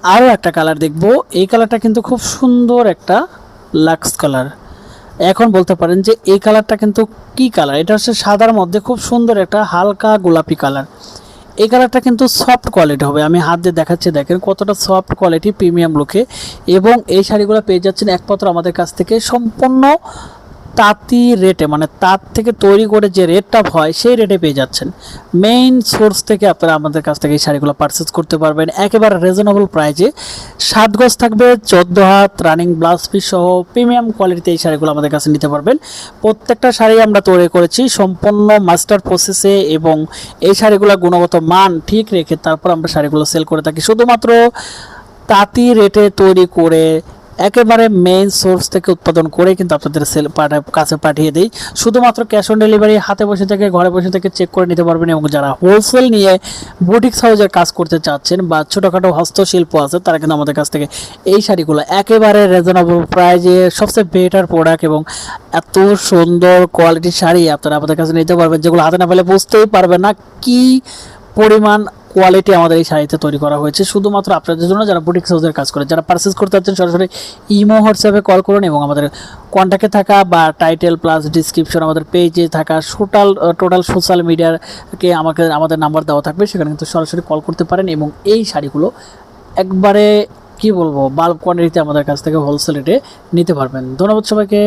আরও একটা কালার দেখব। এই কালারটা কিন্তু খুব সুন্দর একটা লাক্স কালার। এখন বলতে পারেন যে এই কালারটা কিন্তু কি কালার? এটা হচ্ছে সাদার মধ্যে খুব সুন্দর একটা হালকা গোলাপি কালার। এই কালারটা কিন্তু সফট কোয়ালিটি হবে। আমি হাত দিয়ে দেখাচ্ছি, দেখেন কতটা সফট কোয়ালিটি, প্রিমিয়াম লুকে। এবং এই শাড়িগুলো পেয়ে যাচ্ছেন একমাত্র আমাদের কাছ থেকে সম্পূর্ণ তাঁতি রেটে, মানে তাঁত থেকে তৈরি করে যে রেটটা হয় সেই রেটে পেয়ে যাচ্ছেন। মেইন সোর্স থেকে আপনারা আমাদের কাছ থেকে এই শাড়িগুলো পারচেস করতে পারবেন একেবারে রিজনেবল প্রাইজে। 7 গজ থাকবে, 14 হাত, রানিং ব্লাউজ পিস সহ প্রিমিয়াম কোয়ালিটিতে এই শাড়িগুলো আমাদের কাছে নিতে পারবেন। প্রত্যেকটা শাড়ি আমরা তৈরি করেছি সম্পূর্ণ মাস্টার প্রসেসে, এবং এই শাড়িগুলো গুণগত মান ঠিক রেখে তারপর আমরা শাড়িগুলো সেল করে থাকি। শুধুমাত্র তাঁতি রেটে তৈরি করে একেবারে মেইন সোর্স থেকে উৎপাদন করে কিন্তু আপনাদের কাছে পাঠিয়ে দিই। শুধুমাত্র ক্যাশ অন ডেলিভারি, হাতে বসে থেকে ঘরে বসে থেকে চেক করে নিতে পারবেন। এবং যারা হোলসেল নিয়ে বুটিক্স হাউসের কাজ করতে চাচ্ছেন বা ছোটোখাটো হস্তশিল্প আছে, তারা কিন্তু আমাদের কাছ থেকে এই শাড়িগুলো একেবারে রিজনেবল প্রাইজে সবচেয়ে বেটার প্রোডাক্ট এবং এত সুন্দর কোয়ালিটির শাড়ি আপনারা আমাদের কাছে নিতে পারবেন, যেগুলো হাতে না পেলে বুঝতেই পারবেন না কি পরিমাণ কোয়ালিটি আমাদের এই শাড়িতে তৈরি করা হয়েছে শুধুমাত্র আপনাদের জন্য, যারা বুটিক্স হাউসের কাজ করে। যারা পারচেস করতে চাচ্ছেন সরাসরি ইমো হোয়াটসঅ্যাপে কল করুন, এবং আমাদের কন্ট্যাক্টে থাকা বা টাইটেল প্লাস ডিসক্রিপশন আমাদের পেজে থাকা টোটাল সোশ্যাল মিডিয়াকে আমাদের নাম্বার দেওয়া থাকবে, সেখানে কিন্তু সরাসরি কল করতে পারেন। এবং এই শাড়িগুলো একবারে কি বলবো, বাল্ক কোয়ান্টিটিতে আমাদের কাছ থেকে হোলসেল রেটে নিতে পারবেন। ধন্যবাদ সবাইকে।